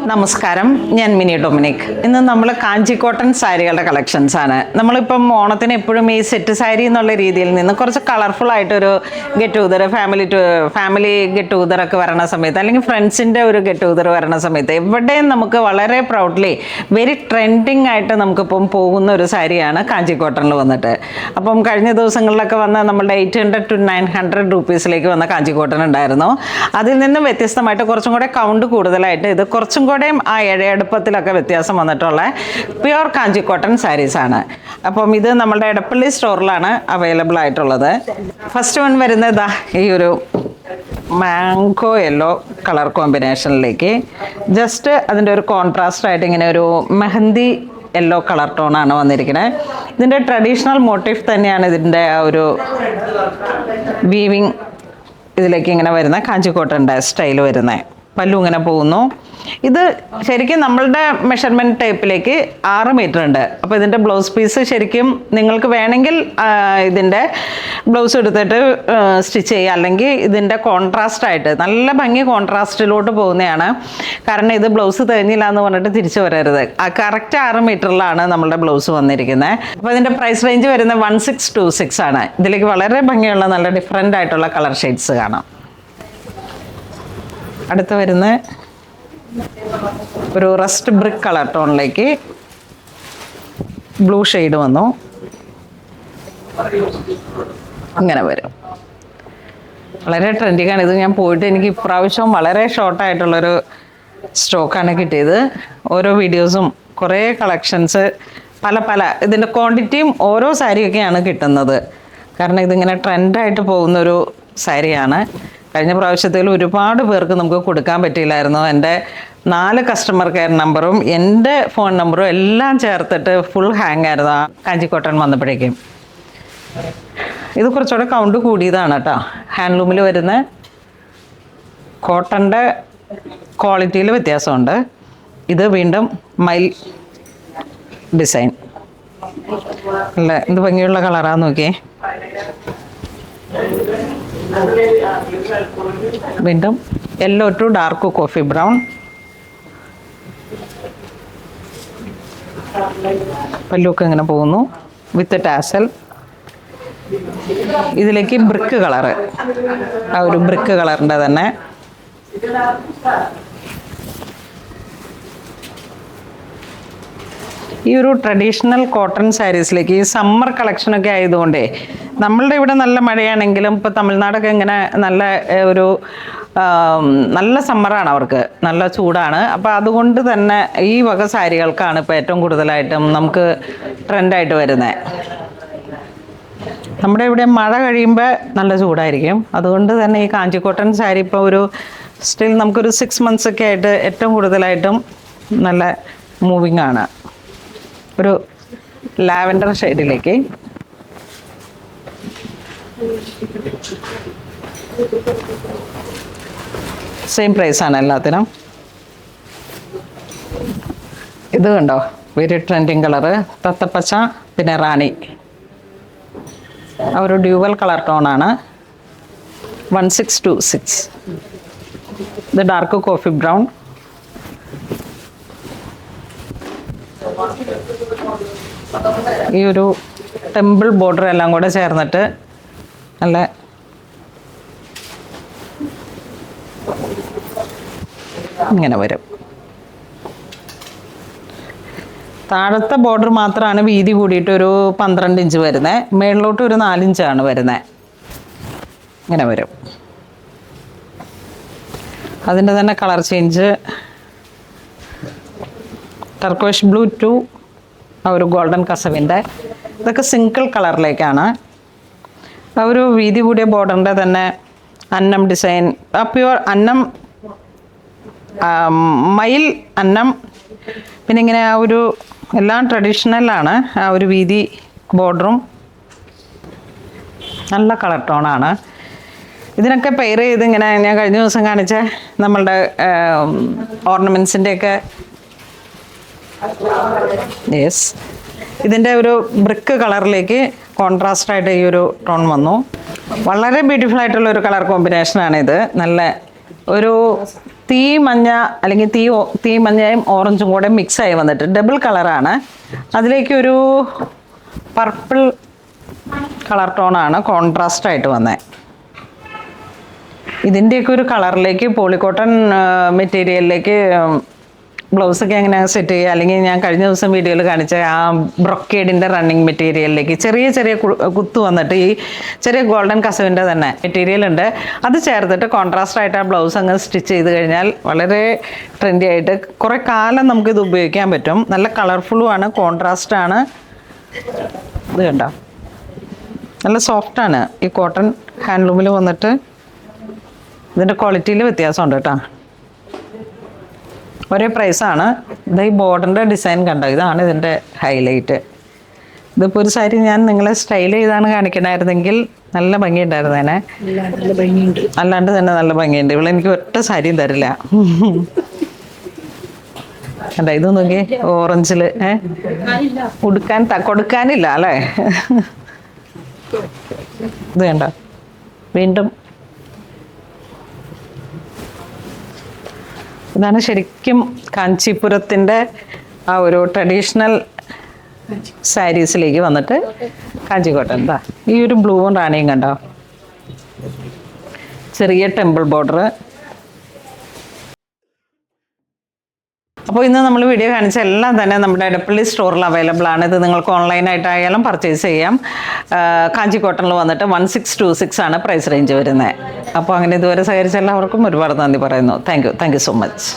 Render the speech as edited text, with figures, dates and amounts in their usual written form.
നമസ്കാരം, ഞാൻ mini Dominic. ഇന്ന് നമ്മൾ കാഞ്ചിക്കോട്ടൺ സാരികളുടെ കളക്ഷൻസ് ആണ്. നമ്മളിപ്പം ഓണത്തിന് എപ്പോഴും ഈ സെറ്റ് സാരി എന്നുള്ള രീതിയിൽ നിന്ന് കുറച്ച് കളർഫുൾ ആയിട്ടൊരു get together, family get together ഒക്കെ വരണ സമയത്ത്, അല്ലെങ്കിൽ ഫ്രണ്ട്സിൻ്റെ ഒരു ഗെറ്റ് ടുഗദർ വരണ സമയത്ത് എവിടെയും നമുക്ക് വളരെ പ്രൗഡ്ലി വെരി ട്രെൻഡിങ് ആയിട്ട് നമുക്കിപ്പം പോകുന്ന ഒരു സാരിയാണ് കാഞ്ചിക്കോട്ടണിൽ വന്നിട്ട്. അപ്പം കഴിഞ്ഞ ദിവസങ്ങളിലൊക്കെ വന്ന നമ്മളുടെ 800 to 900 രൂപീസിലേക്ക് വന്ന കാഞ്ചിക്കോട്ടൺ ഉണ്ടായിരുന്നു. അതിൽ നിന്ന് വ്യത്യസ്തമായിട്ട് കുറച്ചും കൂടെ കൗണ്ട് കൂടുതലായിട്ട് ഇത് കുറച്ചും കൂടെയും ആ ഇഴയടുപ്പത്തിലൊക്കെ വ്യത്യാസം വന്നിട്ടുള്ള പ്യുവർ കാഞ്ചിക്കോട്ടൺ സാരീസാണ്. അപ്പം ഇത് നമ്മളുടെ എടപ്പള്ളി സ്റ്റോറിലാണ് അവൈലബിൾ ആയിട്ടുള്ളത്. ഫസ്റ്റ് വൺ വരുന്നത് ഈ ഒരു മാംഗോ യെല്ലോ കളർ കോമ്പിനേഷനിലേക്ക് ജസ്റ്റ് അതിൻ്റെ ഒരു കോൺട്രാസ്റ്റ് ആയിട്ട് ഇങ്ങനെ ഒരു മെഹന്തി യെല്ലോ കളർ ടോണാണ് വന്നിരിക്കുന്നത്. ഇതിൻ്റെ ട്രഡീഷണൽ മോട്ടീഫ് തന്നെയാണ് ഇതിൻ്റെ ആ ഒരു വീവിങ് ഇതിലേക്ക് ഇങ്ങനെ വരുന്ന കാഞ്ചിക്കോട്ടൻ്റെ സ്റ്റൈൽ വരുന്നത്. പല്ലു ഇങ്ങനെ പോകുന്നു. ഇത് ശരിക്കും നമ്മളുടെ മെഷർമെൻറ്റ് ടൈപ്പിലേക്ക് 6 മീറ്റർ ഉണ്ട്. അപ്പോൾ ഇതിൻ്റെ ബ്ലൗസ് പീസ് ശരിക്കും നിങ്ങൾക്ക് വേണമെങ്കിൽ ഇതിൻ്റെ ബ്ലൗസ് എടുത്തിട്ട് സ്റ്റിച്ച് ചെയ്യുക, അല്ലെങ്കിൽ ഇതിൻ്റെ കോൺട്രാസ്റ്റായിട്ട് നല്ല ഭംഗി കോൺട്രാസ്റ്റിലോട്ട് പോകുന്നതാണ്. കാരണം ഇത് ബ്ലൗസ് തികഞ്ഞില്ല എന്ന് പറഞ്ഞിട്ട് തിരിച്ചു വരരുത്. ആ കറക്റ്റ് 6 മീറ്ററിലാണ് നമ്മളുടെ ബ്ലൗസ് വന്നിരിക്കുന്നത്. അപ്പോൾ ഇതിൻ്റെ പ്രൈസ് റേഞ്ച് വരുന്നത് 1626 ആണ്. ഇതിലേക്ക് വളരെ ഭംഗിയുള്ള നല്ല ഡിഫറെൻ്റ് ആയിട്ടുള്ള കളർ ഷെയ്ഡ്സ് കാണാം. അടുത്ത് വരുന്ന ഒരു റസ്റ്റ് ബ്രിക്ക് കളർ ടോണിലേക്ക് ബ്ലൂ ഷെയ്ഡ് വന്നു. ഇങ്ങനെ വരും. വളരെ ട്രെൻഡിങ്ങാണ് ഇത്. ഞാൻ പോയിട്ട് എനിക്ക് ഇപ്രാവശ്യം വളരെ ഷോർട്ടായിട്ടുള്ളൊരു സ്റ്റോക്കാണ് കിട്ടിയത്. ഓരോ വീഡിയോസും കുറേ കളക്ഷൻസ് പല ഇതിൻ്റെ ക്വാണ്ടിറ്റിയും ഓരോ സാരിയൊക്കെയാണ് കിട്ടുന്നത്. കാരണം ഇതിങ്ങനെ ട്രെൻഡായിട്ട് പോകുന്നൊരു സാരിയാണ്. കഴിഞ്ഞ പ്രാവശ്യത്തിൽ ഒരുപാട് പേർക്ക് നമുക്ക് കൊടുക്കാൻ പറ്റിയില്ലായിരുന്നു. എൻ്റെ 4 കസ്റ്റമർ കെയർ നമ്പറും എൻ്റെ ഫോൺ നമ്പറും എല്ലാം ചേർത്തിട്ട് ഫുൾ ഹാങ് ആയിരുന്നു ആ കാഞ്ചിക്കോട്ടൺ വന്നപ്പോഴേക്കും. ഇത് കുറച്ചുകൂടെ കൗണ്ട് കൂടിയതാണ് കേട്ടോ. ഹാൻഡ്ലൂമിൽ വരുന്ന കോട്ടൻ്റെ ക്വാളിറ്റിയിൽ വ്യത്യാസമുണ്ട്. ഇത് വീണ്ടും മയിൽ ഡിസൈൻ. അല്ല, എന്ത് ഭംഗിയുള്ള കളറാന്ന് നോക്കിയേ. വീണ്ടും yellow to dark coffee brown. പല്ലൊക്കെ ഇങ്ങനെ പോകുന്നു വിത്ത് ടാസൽ. ഇതിലേക്ക് ബ്രിക്ക് കളറ്, ആ ഒരു ബ്രിക്ക് കളറിൻ്റെ തന്നെ ഈ ഒരു ട്രഡീഷണൽ കോട്ടൺ സാരീസിലേക്ക് ഈ സമ്മർ കളക്ഷനൊക്കെ ആയതുകൊണ്ടേ നമ്മളുടെ ഇവിടെ നല്ല മഴയാണെങ്കിലും ഇപ്പോൾ തമിഴ്നാടൊക്കെ ഇങ്ങനെ നല്ല ഒരു നല്ല സമ്മറാണ്, അവർക്ക് നല്ല ചൂടാണ്. അപ്പോൾ അതുകൊണ്ട് തന്നെ ഈ വക സാരികൾക്കാണ് ഇപ്പോൾ ഏറ്റവും കൂടുതലായിട്ടും നമുക്ക് ട്രെൻഡായിട്ട് വരുന്നത്. നമ്മുടെ ഇവിടെ മഴ കഴിയുമ്പോൾ നല്ല ചൂടായിരിക്കും. അതുകൊണ്ട് തന്നെ ഈ കാഞ്ചിക്കോട്ടൺ സാരി ഇപ്പോൾ ഒരു സ്റ്റിൽ നമുക്കൊരു 6 months ഒക്കെ ആയിട്ട് ഏറ്റവും കൂടുതലായിട്ടും നല്ല മൂവിങ് ആണ്. ഒരു ലാവൻഡർ ഷെയ്ഡിലേക്ക് സെയിം പ്രൈസാണ് എല്ലാത്തിനും. ഇത് കണ്ടോ, വെരി ട്രെൻഡിങ് കളറ്, തത്തപ്പച്ച പിന്നെ റാണി, ആ ഒരു ഡ്യൂവൽ കളർ ടോണാണ്. 1626. ഇത് ഡാർക്ക് കോഫി ബ്രൗൺ. ഈ ഒരു ടെമ്പിൾ ബോർഡർ എല്ലാം കൂടെ ചേർന്നിട്ട് നല്ല ഇങ്ങനെ വരും. താഴത്തെ ബോർഡർ മാത്രമാണ് വീതി കൂടിയിട്ട് ഒരു 12 ഇഞ്ച് വരുന്നത്. മേളിലോട്ട് ഒരു 4 ഇഞ്ചാണ് വരുന്നത്. ഇങ്ങനെ വരും. അതിൻ്റെ തന്നെ കളർ ചേഞ്ച് ടർക്കോഷ് ബ്ലൂ ടു ആ ഒരു ഗോൾഡൻ കസവിൻ്റെ, ഇതൊക്കെ സിംഗിൾ കളറിലേക്കാണ്. ആ ഒരു വീതി കൂടിയ ബോർഡറിൻ്റെ തന്നെ അന്നം ഡിസൈൻ, ആ പ്യുവർ അന്നം മയിൽ അന്നം, പിന്നെ ഇങ്ങനെ ആ ഒരു എല്ലാം ട്രഡീഷണലാണ്. ആ ഒരു വീതി ബോർഡറും നല്ല കളർ ടോണാണ്. ഇതിനൊക്കെ പെയർ ചെയ്ത് ഇങ്ങനെ ഞാൻ കഴിഞ്ഞ ദിവസം കാണിച്ച നമ്മളുടെ ഓർണമെൻറ്റ്സിൻ്റെയൊക്കെ യെസ്, ഇതിൻ്റെ ഒരു ബ്രിക്ക് കളറിലേക്ക് കോൺട്രാസ്റ്റായിട്ട് ഈ ഒരു ടോൺ വന്നു. വളരെ ബ്യൂട്ടിഫുൾ ആയിട്ടുള്ള ഒരു കളർ കോമ്പിനേഷനാണിത്. നല്ല ഒരു തീ മഞ്ഞ അല്ലെങ്കിൽ തീ മഞ്ഞയും ഓറഞ്ചും കൂടെ മിക്സായി വന്നിട്ട് ഡബിൾ കളറാണ്. അതിലേക്കൊരു പർപ്പിൾ കളർ ടോണാണ് കോൺട്രാസ്റ്റ് ആയിട്ട് വന്നത്. ഇതിൻ്റെയൊക്കെ ഒരു കളറിലേക്ക് പോളിക്കോട്ടൺ മെറ്റീരിയലിലേക്ക് ബ്ലൗസൊക്കെ എങ്ങനെ സെറ്റ് ചെയ്യുക, അല്ലെങ്കിൽ ഞാൻ കഴിഞ്ഞ ദിവസം വീഡിയോയിൽ കാണിച്ച ആ ബ്രൊക്കേഡിൻ്റെ റണ്ണിങ് മെറ്റീരിയലിലേക്ക് ചെറിയ ചെറിയ കുത്ത് വന്നിട്ട് ഈ ചെറിയ ഗോൾഡൻ കസവിൻ്റെ തന്നെ മെറ്റീരിയൽ ഉണ്ട്, അത് ചേർത്തിട്ട് കോൺട്രാസ്റ്റ് ആയിട്ട് ആ ബ്ലൗസ് അങ്ങ് സ്റ്റിച്ച് ചെയ്ത് കഴിഞ്ഞാൽ വളരെ ട്രെൻഡി ആയിട്ട് കുറേ കാലം നമുക്കിത് ഉപയോഗിക്കാൻ പറ്റും. നല്ല കളർഫുള്ളുമാണ്, കോൺട്രാസ്റ്റാണ്. ഇത് കണ്ടോ, നല്ല സോഫ്റ്റാണ്. ഈ കോട്ടൺ ഹാൻഡ്ലൂമിൽ വന്നിട്ട് ഇതിൻ്റെ ക്വാളിറ്റിയിൽ വ്യത്യാസമുണ്ട് കേട്ടോ. ഒരേ പ്രൈസാണ്. ഇത് ഈ ബോർഡറിൻ്റെ ഡിസൈൻ കണ്ടോ, ഇതാണ് ഇതിൻ്റെ ഹൈലൈറ്റ്. ഇതിപ്പോൾ ഒരു സാരി ഞാൻ നിങ്ങളെ സ്റ്റൈൽ ചെയ്താണ് കാണിക്കണമായിരുന്നെങ്കിൽ നല്ല ഭംഗിയുണ്ടായിരുന്നേനെ. അല്ലാണ്ട് തന്നെ നല്ല ഭംഗിയുണ്ട്. ഇവിടെ എനിക്ക് ഒറ്റ സാരിയും തരില്ല. കണ്ടോ, ഇത് നോക്കി ഓറഞ്ചിൽ കൊടുക്കാനില്ല അല്ലേ. ഇത് കണ്ടോ, വീണ്ടും ഇതാണ് ശരിക്കും കാഞ്ചീപുരത്തിൻ്റെ ആ ഒരു ട്രഡീഷണൽ സാരീസിലേക്ക് വന്നിട്ട് കാഞ്ചിക്കോട്ടൻ. എന്താ ഈ ഒരു ബ്ലൂവും റാണിയും കണ്ടോ, ചെറിയ ടെമ്പിൾ ബോർഡർ. അപ്പോൾ ഇന്ന് നമ്മൾ വീഡിയോ കാണിച്ച എല്ലാം തന്നെ നമ്മുടെ എടപ്പള്ളി സ്റ്റോറിൽ അവൈലബിൾ ആണ്. ഇത് നിങ്ങൾക്ക് ഓൺലൈനായിട്ടായാലും പർച്ചേസ് ചെയ്യാം. കാഞ്ചി കോട്ടണിൽ വന്നിട്ട് 1626 ആണ് പ്രൈസ് റേഞ്ച് വരുന്നത്. അപ്പോൾ അങ്ങനെ ഇതുവരെ സഹകരിച്ച എല്ലാവർക്കും ഒരുപാട് നന്ദി പറയുന്നു. Thank you so much.